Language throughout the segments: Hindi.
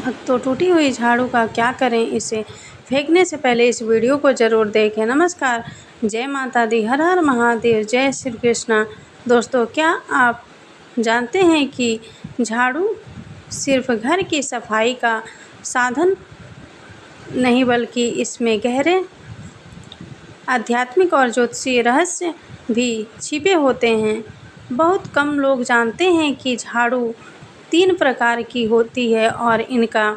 तो टूटी हुई झाड़ू का क्या करें, इसे फेंकने से पहले इस वीडियो को ज़रूर देखें। नमस्कार, जय माता दी, हर हर महादेव, जय श्री कृष्णा। दोस्तों, क्या आप जानते हैं कि झाड़ू सिर्फ घर की सफाई का साधन नहीं बल्कि इसमें गहरे आध्यात्मिक और ज्योतिषीय रहस्य भी छिपे होते हैं। बहुत कम लोग जानते हैं कि झाड़ू 3 प्रकार की होती है और इनका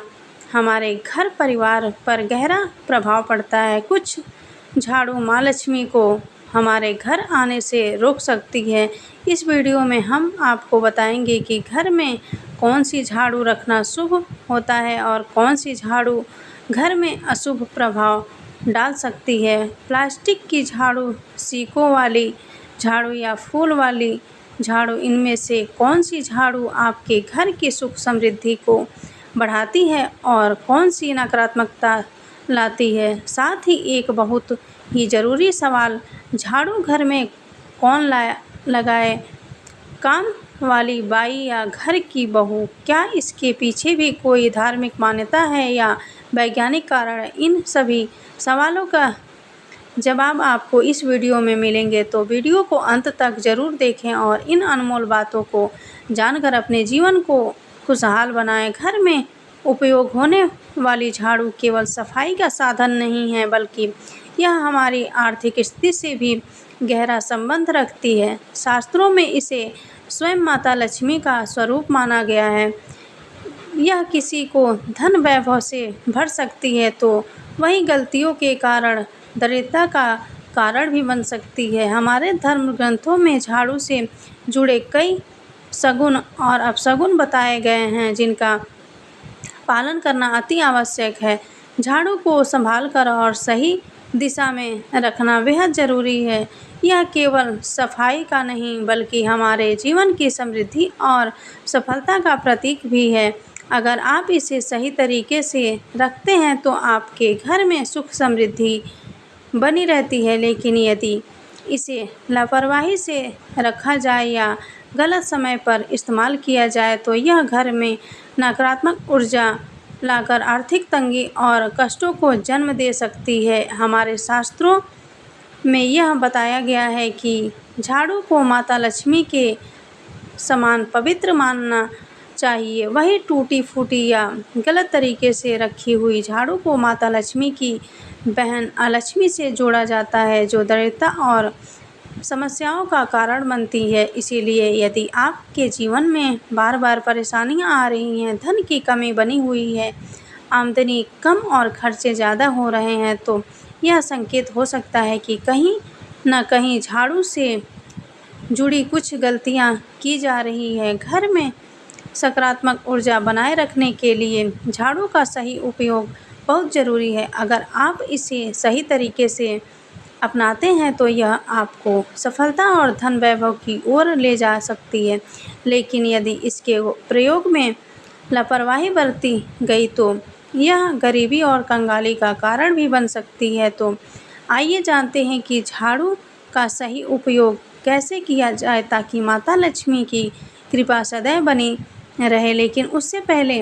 हमारे घर परिवार पर गहरा प्रभाव पड़ता है। कुछ झाड़ू माँ लक्ष्मी को हमारे घर आने से रोक सकती है। इस वीडियो में हम आपको बताएंगे कि घर में कौन सी झाड़ू रखना शुभ होता है और कौन सी झाड़ू घर में अशुभ प्रभाव डाल सकती है। प्लास्टिक की झाड़ू, सीकों वाली झाड़ू या फूल वाली झाड़ू, इनमें से कौन सी झाड़ू आपके घर की सुख समृद्धि को बढ़ाती है और कौन सी नकारात्मकता लाती है। साथ ही एक बहुत ही ज़रूरी सवाल, झाड़ू घर में कौन लगाए, काम वाली बाई या घर की बहू? क्या इसके पीछे भी कोई धार्मिक मान्यता है या वैज्ञानिक कारण? इन सभी सवालों का जवाब आपको इस वीडियो में मिलेंगे, तो वीडियो को अंत तक ज़रूर देखें और इन अनमोल बातों को जानकर अपने जीवन को खुशहाल बनाएं। घर में उपयोग होने वाली झाड़ू केवल सफाई का साधन नहीं है, बल्कि यह हमारी आर्थिक स्थिति से भी गहरा संबंध रखती है। शास्त्रों में इसे स्वयं माता लक्ष्मी का स्वरूप माना गया है। यह किसी को धन वैभव से भर सकती है, तो वहीं गलतियों के कारण दरिद्रता का कारण भी बन सकती है। हमारे धर्म ग्रंथों में झाड़ू से जुड़े कई सगुण और अपशगुन बताए गए हैं, जिनका पालन करना अति आवश्यक है। झाड़ू को संभाल कर और सही दिशा में रखना बेहद ज़रूरी है। यह केवल सफाई का नहीं, बल्कि हमारे जीवन की समृद्धि और सफलता का प्रतीक भी है। अगर आप इसे सही तरीके से रखते हैं तो आपके घर में सुख समृद्धि बनी रहती है, लेकिन यदि इसे लापरवाही से रखा जाए या गलत समय पर इस्तेमाल किया जाए तो यह घर में नकारात्मक ऊर्जा लाकर आर्थिक तंगी और कष्टों को जन्म दे सकती है। हमारे शास्त्रों में यह बताया गया है कि झाड़ू को माता लक्ष्मी के समान पवित्र मानना चाहिए। वही टूटी फूटी या गलत तरीके से रखी हुई झाड़ू को माता लक्ष्मी की बहन अलक्ष्मी से जोड़ा जाता है, जो दरिद्रता और समस्याओं का कारण बनती है। इसीलिए यदि आपके जीवन में बार बार परेशानियां आ रही हैं, धन की कमी बनी हुई है, आमदनी कम और खर्चे ज़्यादा हो रहे हैं, तो यह संकेत हो सकता है कि कहीं न कहीं झाड़ू से जुड़ी कुछ गलतियां की जा रही है। घर में सकारात्मक ऊर्जा बनाए रखने के लिए झाड़ू का सही उपयोग बहुत ज़रूरी है। अगर आप इसे सही तरीके से अपनाते हैं तो यह आपको सफलता और धन वैभव की ओर ले जा सकती है, लेकिन यदि इसके प्रयोग में लापरवाही बरती गई तो यह गरीबी और कंगाली का कारण भी बन सकती है। तो आइए जानते हैं कि झाड़ू का सही उपयोग कैसे किया जाए ताकि माता लक्ष्मी की कृपा सदैव बनी रहे। लेकिन उससे पहले,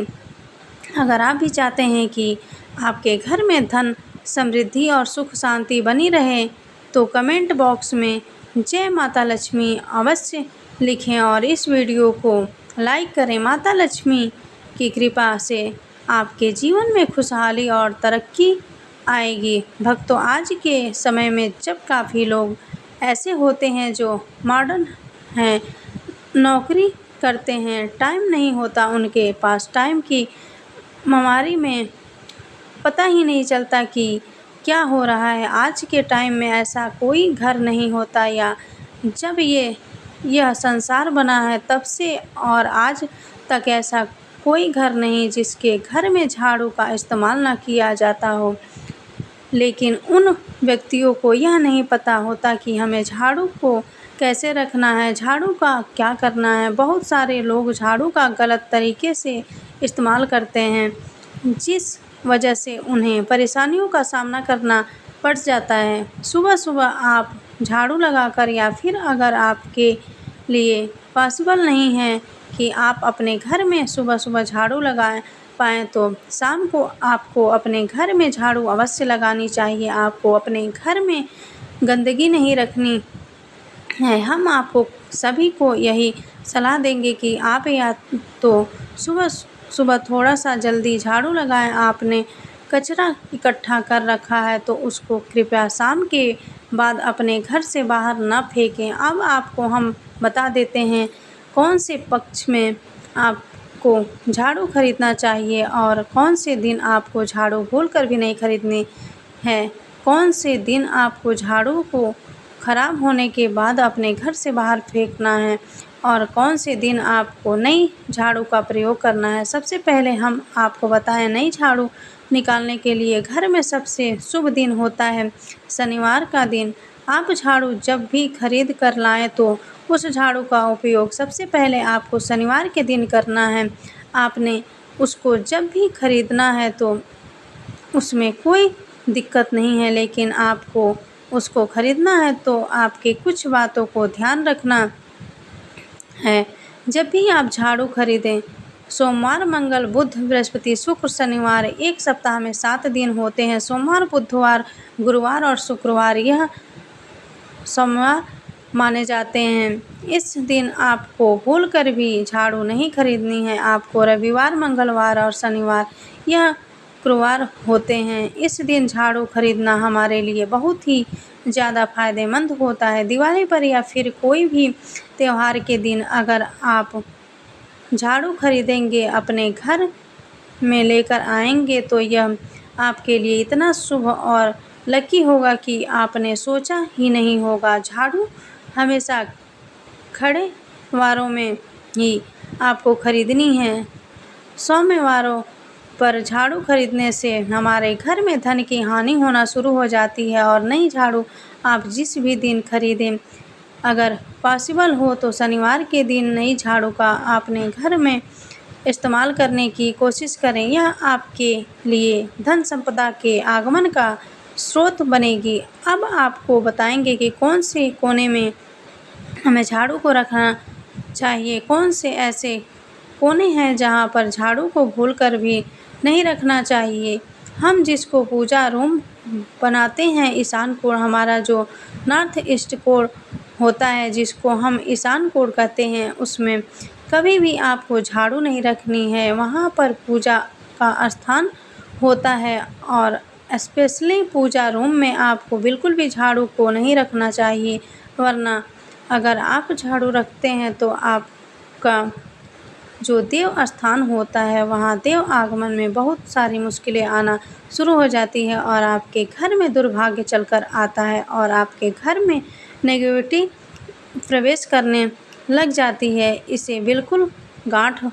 अगर आप भी चाहते हैं कि आपके घर में धन, समृद्धि और सुख शांति बनी रहे, तो कमेंट बॉक्स में जय माता लक्ष्मी अवश्य लिखें और इस वीडियो को लाइक करें। माता लक्ष्मी की कृपा से आपके जीवन में खुशहाली और तरक्की आएगी। भक्तों, आज के समय में जब काफ़ी लोग ऐसे होते हैं जो मॉडर्न हैं, नौकरी करते हैं, टाइम नहीं होता उनके पास, टाइम की महामारी में पता ही नहीं चलता कि क्या हो रहा है। आज के टाइम में ऐसा कोई घर नहीं होता, या जब यह संसार बना है तब से और आज तक ऐसा कोई घर नहीं जिसके घर में झाड़ू का इस्तेमाल ना किया जाता हो। लेकिन उन व्यक्तियों को यह नहीं पता होता कि हमें झाड़ू को कैसे रखना है, झाड़ू का क्या करना है। बहुत सारे लोग झाड़ू का गलत तरीके से इस्तेमाल करते हैं, जिस वजह से उन्हें परेशानियों का सामना करना पड़ जाता है। सुबह सुबह आप झाड़ू लगाकर, या फिर अगर आपके लिए पॉसिबल नहीं है कि आप अपने घर में सुबह सुबह झाड़ू लगाएं, पाएँ तो शाम को आपको अपने घर में झाड़ू अवश्य लगानी चाहिए। आपको अपने घर में गंदगी नहीं रखनी है। हम आपको सभी को यही सलाह देंगे कि आप या तो सुबह सुबह थोड़ा-सा जल्दी झाड़ू लगाएँ। आपने कचरा इकट्ठा कर रखा है तो उसको कृपया शाम के बाद अपने घर से बाहर न फेंकें। अब आपको हम बता देते हैं कौन से पक्ष में आपको झाड़ू खरीदना चाहिए और कौन से दिन आपको झाड़ू भूलकर भी नहीं खरीदनी है। कौन से दिन आपको झाड़ू को खराब होने के बाद अपने घर से बाहर फेंकना है और कौन से दिन आपको नई झाड़ू का प्रयोग करना है। सबसे पहले हम आपको बताएं, नई झाड़ू निकालने के लिए घर में सबसे शुभ दिन होता है शनिवार का दिन। आप झाड़ू जब भी खरीद कर लाएं तो उस झाड़ू का उपयोग सबसे पहले आपको शनिवार के दिन करना है। आपने उसको जब भी खरीदना है तो उसमें कोई दिक्कत नहीं है, लेकिन आपको उसको खरीदना है तो आपके कुछ बातों को ध्यान रखना है। जब भी आप झाड़ू खरीदें, सोमवार, मंगल, बुध, बृहस्पति, शुक्र, शनिवार, एक सप्ताह में 7 दिन होते हैं। सोमवार, बुधवार, गुरुवार और शुक्रवार यह सोमवार माने जाते हैं। इस दिन आपको भूलकर भी झाड़ू नहीं खरीदनी है। आपको रविवार, मंगलवार और शनिवार यह शुक्रवार होते हैं। इस दिन झाड़ू खरीदना हमारे लिए बहुत ही ज़्यादा फ़ायदेमंद होता है। दिवाली पर या फिर कोई भी त्यौहार के दिन अगर आप झाड़ू खरीदेंगे, अपने घर में लेकर आएंगे तो यह आपके लिए इतना शुभ और लकी होगा कि आपने सोचा ही नहीं होगा। झाड़ू हमेशा खड़े वारों में ही आपको खरीदनी है। सोमवारों पर झाड़ू खरीदने से हमारे घर में धन की हानि होना शुरू हो जाती है और नई झाड़ू आप जिस भी दिन खरीदें, अगर पॉसिबल हो तो शनिवार के दिन नई झाड़ू का आपने घर में इस्तेमाल करने की कोशिश करें। यह आपके लिए धन संपदा के आगमन का स्रोत बनेगी। अब आपको बताएंगे कि कौन से कोने में हमें झाड़ू को रखना चाहिए, कौन से ऐसे कोने हैं जहां पर झाड़ू को भूलकर भी नहीं रखना चाहिए। हम जिसको पूजा रूम बनाते हैं, ईशान कोण, हमारा जो नॉर्थ ईस्ट कोण होता है जिसको हम ईशान कोण कहते हैं, उसमें कभी भी आपको झाड़ू नहीं रखनी है। वहाँ पर पूजा का स्थान होता है और स्पेशली पूजा रूम में आपको बिल्कुल भी झाड़ू को नहीं रखना चाहिए, वरना अगर आप झाड़ू रखते हैं तो आपका जो देव स्थान होता है वहाँ देव आगमन में बहुत सारी मुश्किलें आना शुरू हो जाती है और आपके घर में दुर्भाग्य चलकर आता है और आपके घर में नेगेटिविटी प्रवेश करने लग जाती है। इसे बिल्कुल गांठ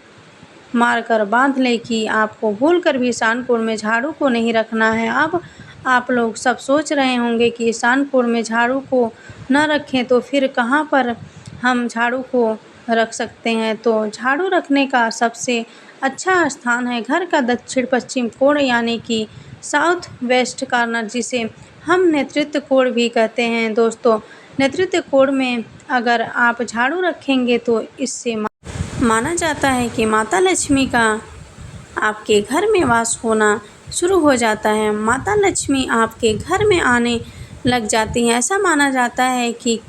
मारकर बांध ले कि आपको भूलकर भी ईशान कोण में झाड़ू को नहीं रखना है। अब आप लोग सब सोच रहे होंगे कि ईशान कोण में झाड़ू को न रखें तो फिर कहाँ पर हम झाड़ू को रख सकते हैं। तो झाड़ू रखने का सबसे अच्छा स्थान है घर का दक्षिण पश्चिम कोण, यानी कि साउथ वेस्ट कॉर्नर, जिसे हम नेतृत्व कोण भी कहते हैं। दोस्तों, नेतृत्व कोण में अगर आप झाड़ू रखेंगे तो इससे माना जाता है कि माता लक्ष्मी का आपके घर में वास होना शुरू हो जाता है। माता लक्ष्मी आपके घर में आने लग जाती हैं। ऐसा माना जाता है कि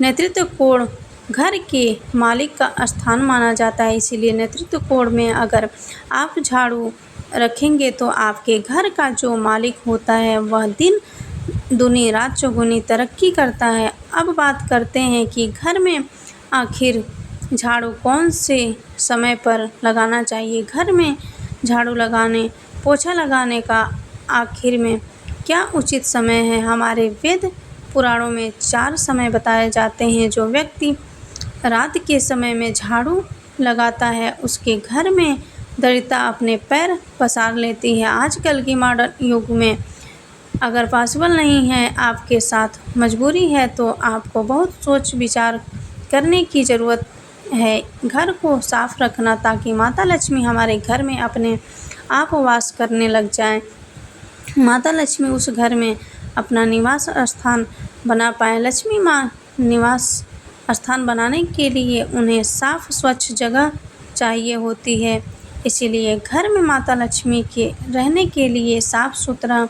नेतृत्व कोण घर के मालिक का स्थान माना जाता है, इसीलिए नेतृत्व कोण में अगर आप झाड़ू रखेंगे तो आपके घर का जो मालिक होता है वह दिन दूनी रात चौगुनी तरक्की करता है। अब बात करते हैं कि घर में आखिर झाड़ू कौन से समय पर लगाना चाहिए। घर में झाड़ू लगाने, पोछा लगाने का आखिर में क्या उचित समय है। हमारे वेद पुराणों में 4 समय बताए जाते हैं। जो व्यक्ति रात के समय में झाड़ू लगाता है उसके घर में दरिद्रता अपने पैर पसार लेती है। आजकल की मॉडर्न युग में अगर पॉसिबल नहीं है, आपके साथ मजबूरी है, तो आपको बहुत सोच विचार करने की ज़रूरत है। घर को साफ रखना ताकि माता लक्ष्मी हमारे घर में अपने आप वास करने लग जाएं। माता लक्ष्मी उस घर में अपना निवास स्थान बना पाए। लक्ष्मी माँ निवास स्थान बनाने के लिए उन्हें साफ स्वच्छ जगह चाहिए होती है। इसीलिए घर में माता लक्ष्मी के रहने के लिए साफ सुथरा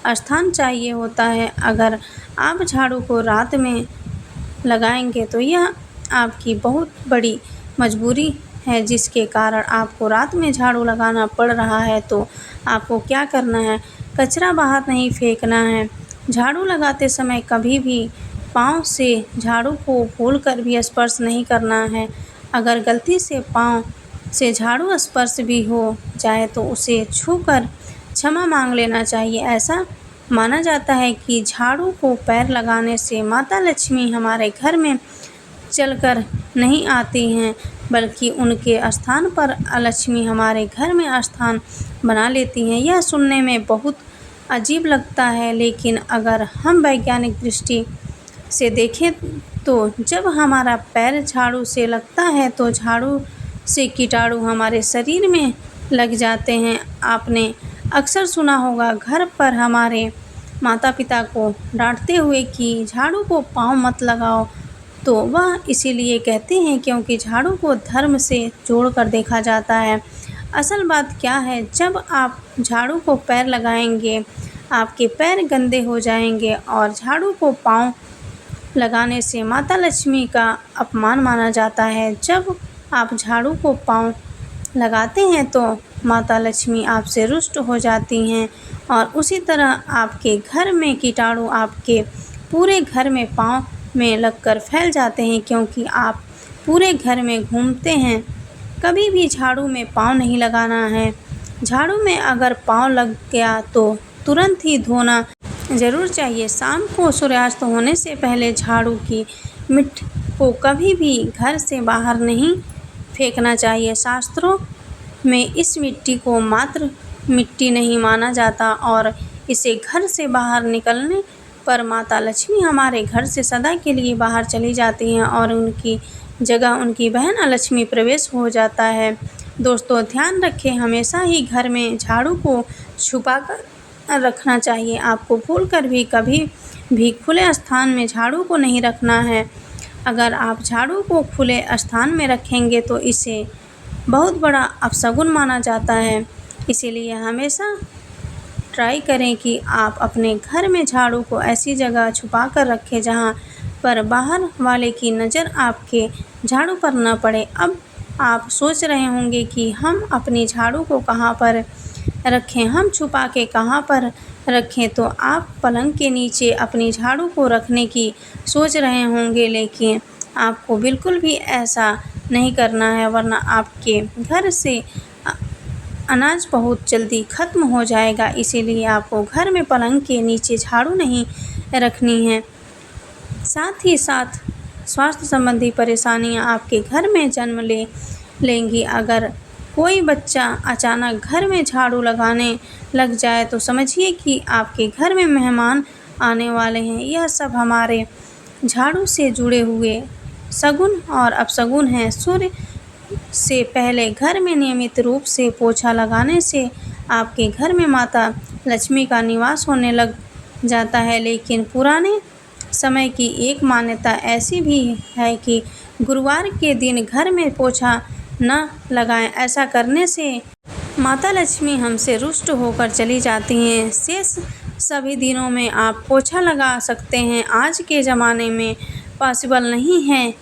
स्थान चाहिए होता है। अगर आप झाड़ू को रात में लगाएंगे तो यह आपकी बहुत बड़ी मजबूरी है, जिसके कारण आपको रात में झाड़ू लगाना पड़ रहा है। तो आपको क्या करना है, कचरा बाहर नहीं फेंकना है। झाड़ू लगाते समय कभी भी पाँव से झाड़ू को भूलकर भी स्पर्श नहीं करना है। अगर गलती से पाँव से झाड़ू स्पर्श भी हो जाए तो उसे छूकर क्षमा मांग लेना चाहिए। ऐसा माना जाता है कि झाड़ू को पैर लगाने से माता लक्ष्मी हमारे घर में चलकर नहीं आती हैं, बल्कि उनके स्थान पर लक्ष्मी हमारे घर में स्थान बना लेती हैं। यह सुनने में बहुत अजीब लगता है, लेकिन अगर हम वैज्ञानिक दृष्टि से देखें तो जब हमारा पैर झाड़ू से लगता है तो झाड़ू से कीटाणु हमारे शरीर में लग जाते हैं। आपने अक्सर सुना होगा घर पर हमारे माता पिता को डांटते हुए कि झाड़ू को पाँव मत लगाओ, तो वह इसीलिए कहते हैं क्योंकि झाड़ू को धर्म से जोड़कर देखा जाता है। असल बात क्या है, जब आप झाड़ू को पैर लगाएंगे आपके पैर गंदे हो जाएंगे और झाड़ू को पाँव लगाने से माता लक्ष्मी का अपमान माना जाता है। जब आप झाड़ू को पाँव लगाते हैं तो माता लक्ष्मी आपसे रुष्ट हो जाती हैं और उसी तरह आपके घर में कीटाणु आपके पूरे घर में पाँव में लगकर फैल जाते हैं, क्योंकि आप पूरे घर में घूमते हैं। कभी भी झाड़ू में पाँव नहीं लगाना है। झाड़ू में अगर पाँव लग गया तो तुरंत ही धोना ज़रूर चाहिए। शाम को सूर्यास्त होने से पहले झाड़ू की मिट्टी को कभी भी घर से बाहर नहीं फेंकना चाहिए। शास्त्रों में इस मिट्टी को मात्र मिट्टी नहीं माना जाता और इसे घर से बाहर निकलने पर माता लक्ष्मी हमारे घर से सदा के लिए बाहर चली जाती हैं और उनकी जगह उनकी बहन लक्ष्मी प्रवेश हो जाता है। दोस्तों, ध्यान रखें, हमेशा ही घर में झाड़ू को छुपा कर रखना चाहिए। आपको भूलकर भी कभी भी खुले स्थान में झाड़ू को नहीं रखना है। अगर आप झाड़ू को खुले स्थान में रखेंगे तो इसे बहुत बड़ा अपशगुन माना जाता है। इसीलिए हमेशा ट्राई करें कि आप अपने घर में झाड़ू को ऐसी जगह छुपा कर रखें जहां पर बाहर वाले की नज़र आपके झाड़ू पर न पड़े। अब आप सोच रहे होंगे कि हम अपनी झाड़ू को कहां पर रखें, हम छुपा के कहां पर रखें। तो आप पलंग के नीचे अपनी झाड़ू को रखने की सोच रहे होंगे, लेकिन आपको बिल्कुल भी ऐसा नहीं करना है, वरना आपके घर से अनाज बहुत जल्दी ख़त्म हो जाएगा। इसीलिए आपको घर में पलंग के नीचे झाड़ू नहीं रखनी है। साथ ही साथ स्वास्थ्य संबंधी परेशानियां आपके घर में जन्म लेंगी। अगर कोई बच्चा अचानक घर में झाड़ू लगाने लग जाए तो समझिए कि आपके घर में मेहमान आने वाले हैं। यह सब हमारे झाड़ू से जुड़े हुए शगुन और अपशगुन हैं। सूर्य से पहले घर में नियमित रूप से पोछा लगाने से आपके घर में माता लक्ष्मी का निवास होने लग जाता है। लेकिन पुराने समय की एक मान्यता ऐसी भी है कि गुरुवार के दिन घर में पोछा न लगाएं। ऐसा करने से माता लक्ष्मी हमसे रुष्ट होकर चली जाती हैं। शेष सभी दिनों में आप पोछा लगा सकते हैं। आज के ज़माने में पॉसिबल नहीं है।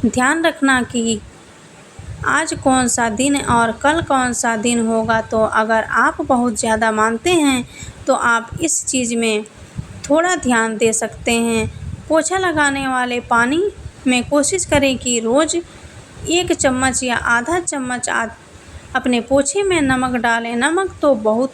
ध्यान रखना कि आज कौन सा दिन और कल कौन सा दिन होगा। तो अगर आप बहुत ज़्यादा मानते हैं तो आप इस चीज़ में थोड़ा ध्यान दे सकते हैं। पोछा लगाने वाले पानी में कोशिश करें कि रोज़ 1 चम्मच या आधा चम्मच अपने पोछे में नमक डालें। नमक तो बहुत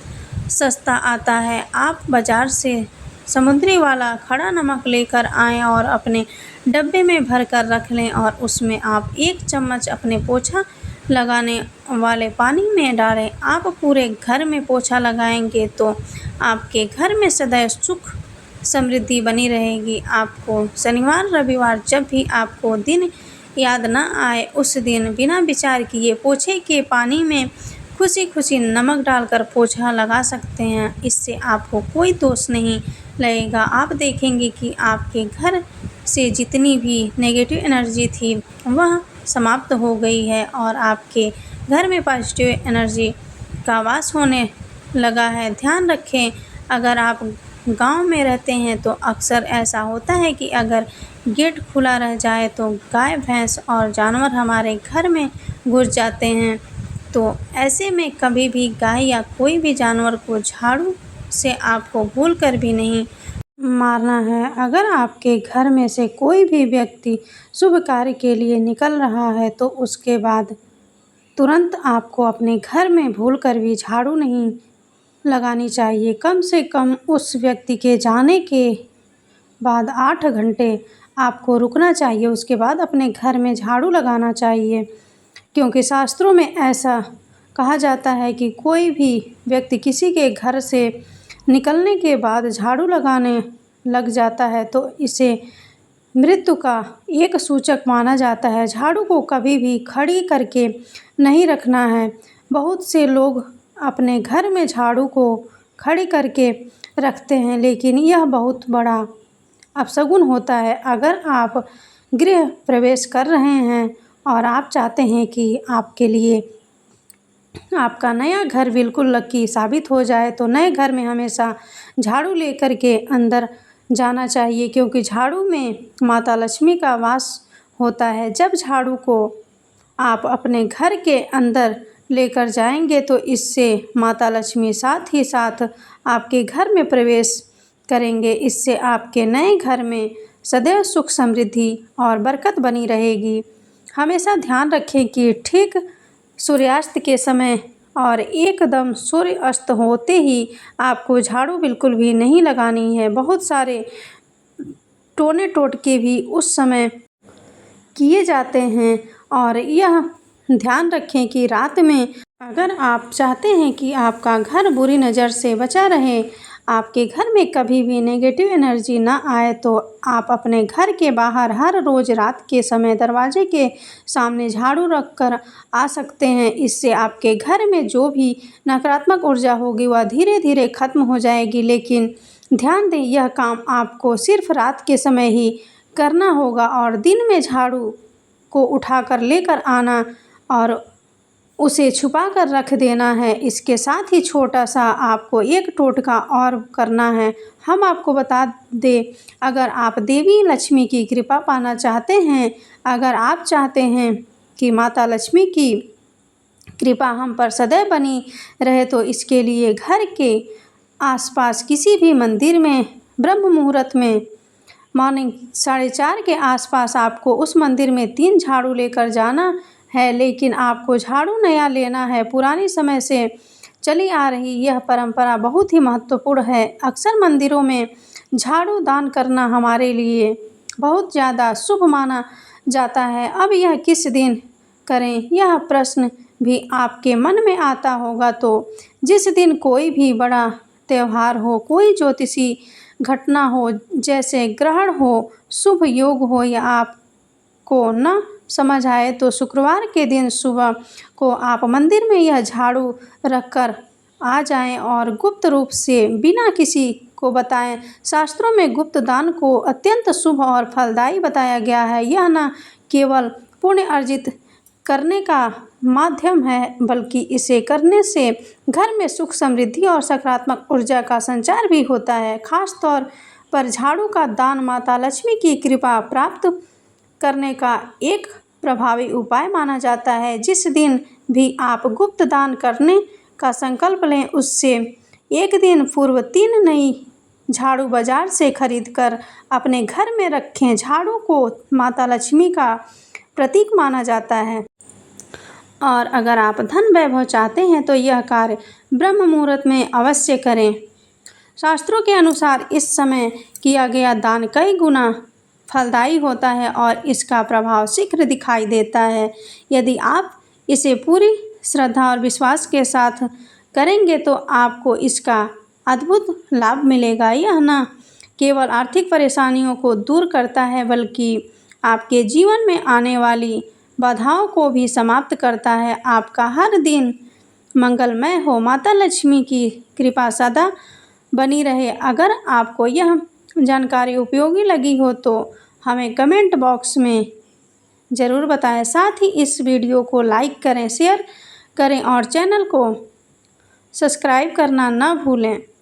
सस्ता आता है। आप बाज़ार से समुद्री वाला खड़ा नमक लेकर आएँ और अपने डब्बे में भर कर रख लें और उसमें आप 1 चम्मच अपने पोछा लगाने वाले पानी में डालें। आप पूरे घर में पोछा लगाएंगे तो आपके घर में सदैव सुख समृद्धि बनी रहेगी। आपको शनिवार रविवार जब भी आपको दिन याद न आए उस दिन बिना विचार किए पोछे के पानी में खुशी खुशी नमक डालकर पोछा लगा सकते हैं। इससे आपको कोई दोष नहीं लगेगा। आप देखेंगे कि आपके घर से जितनी भी नेगेटिव एनर्जी थी वह समाप्त हो गई है और आपके घर में पॉजिटिव एनर्जी का वास होने लगा है। ध्यान रखें, अगर आप गांव में रहते हैं तो अक्सर ऐसा होता है कि अगर गेट खुला रह जाए तो गाय, भैंस और जानवर हमारे घर में घुस जाते हैं। तो ऐसे में कभी भी गाय या कोई भी जानवर को झाड़ू से आपको भूलकर भी नहीं मारना है। अगर आपके घर में से कोई भी व्यक्ति शुभ कार्य के लिए निकल रहा है तो उसके बाद तुरंत आपको अपने घर में भूलकर भी झाड़ू नहीं लगानी चाहिए। कम से कम उस व्यक्ति के जाने के बाद 8 घंटे आपको रुकना चाहिए, उसके बाद अपने घर में झाड़ू लगाना चाहिए। क्योंकि शास्त्रों में ऐसा कहा जाता है कि कोई भी व्यक्ति किसी के घर से निकलने के बाद झाड़ू लगाने लग जाता है तो इसे मृत्यु का एक सूचक माना जाता है। झाड़ू को कभी भी खड़ी करके नहीं रखना है। बहुत से लोग अपने घर में झाड़ू को खड़ी करके रखते हैं, लेकिन यह बहुत बड़ा अपशगुन होता है। अगर आप गृह प्रवेश कर रहे हैं और आप चाहते हैं कि आपके लिए आपका नया घर बिल्कुल लकी साबित हो जाए तो नए घर में हमेशा झाड़ू लेकर के अंदर जाना चाहिए, क्योंकि झाड़ू में माता लक्ष्मी का वास होता है। जब झाड़ू को आप अपने घर के अंदर लेकर जाएंगे तो इससे माता लक्ष्मी साथ ही साथ आपके घर में प्रवेश करेंगे। इससे आपके नए घर में सदैव सुख, समृद्धि और बरकत बनी रहेगी। हमेशा ध्यान रखें कि ठीक सूर्यास्त के समय और एकदम सूर्य अस्त होते ही आपको झाड़ू बिल्कुल भी नहीं लगानी है। बहुत सारे टोने टोटके भी उस समय किए जाते हैं और यह ध्यान रखें कि रात में अगर आप चाहते हैं कि आपका घर बुरी नज़र से बचा रहे, आपके घर में कभी भी नेगेटिव एनर्जी ना आए, तो आप अपने घर के बाहर हर रोज़ रात के समय दरवाजे के सामने झाड़ू रख कर आ सकते हैं। इससे आपके घर में जो भी नकारात्मक ऊर्जा होगी वह धीरे धीरे खत्म हो जाएगी। लेकिन ध्यान दें, यह काम आपको सिर्फ रात के समय ही करना होगा और दिन में झाड़ू को उठाकर लेकर आना और उसे छुपा कर रख देना है। इसके साथ ही छोटा सा आपको एक टोटका और करना है। हम आपको बता दें, अगर आप देवी लक्ष्मी की कृपा पाना चाहते हैं, अगर आप चाहते हैं कि माता लक्ष्मी की कृपा हम पर सदैव बनी रहे, तो इसके लिए घर के आसपास किसी भी मंदिर में ब्रह्म मुहूर्त में मॉर्निंग 4:30 के आसपास आपको उस मंदिर में 3 झाड़ू लेकर जाना है। लेकिन आपको झाड़ू नया लेना है। पुराने समय से चली आ रही यह परंपरा बहुत ही महत्वपूर्ण है। अक्सर मंदिरों में झाड़ू दान करना हमारे लिए बहुत ज़्यादा शुभ माना जाता है। अब यह किस दिन करें, यह प्रश्न भी आपके मन में आता होगा। तो जिस दिन कोई भी बड़ा त्यौहार हो, कोई ज्योतिषी घटना हो, जैसे ग्रहण हो, शुभ योग हो, या आपको न समझ आए तो शुक्रवार के दिन सुबह को आप मंदिर में यह झाड़ू रखकर आ जाएं और गुप्त रूप से बिना किसी को बताएं। शास्त्रों में गुप्त दान को अत्यंत शुभ और फलदायी बताया गया है। यह न केवल पुण्य अर्जित करने का माध्यम है, बल्कि इसे करने से घर में सुख, समृद्धि और सकारात्मक ऊर्जा का संचार भी होता है। खास तौर पर झाड़ू का दान माता लक्ष्मी की कृपा प्राप्त करने का एक प्रभावी उपाय माना जाता है। जिस दिन भी आप गुप्त दान करने का संकल्प लें, उससे एक दिन पूर्व 3 नई झाड़ू बाजार से खरीद कर अपने घर में रखें। झाड़ू को माता लक्ष्मी का प्रतीक माना जाता है और अगर आप धन वैभव चाहते हैं तो यह कार्य ब्रह्म मुहूर्त में अवश्य करें। शास्त्रों के अनुसार इस समय किया गया दान कई गुना फलदायी होता है और इसका प्रभाव शीघ्र दिखाई देता है। यदि आप इसे पूरी श्रद्धा और विश्वास के साथ करेंगे तो आपको इसका अद्भुत लाभ मिलेगा। यह न केवल आर्थिक परेशानियों को दूर करता है, बल्कि आपके जीवन में आने वाली बाधाओं को भी समाप्त करता है। आपका हर दिन मंगलमय हो। माता लक्ष्मी की कृपा सदा बनी रहे। अगर आपको यह जानकारी उपयोगी लगी हो तो हमें कमेंट बॉक्स में ज़रूर बताएं। साथ ही इस वीडियो को लाइक करें, शेयर करें और चैनल को सब्सक्राइब करना ना भूलें।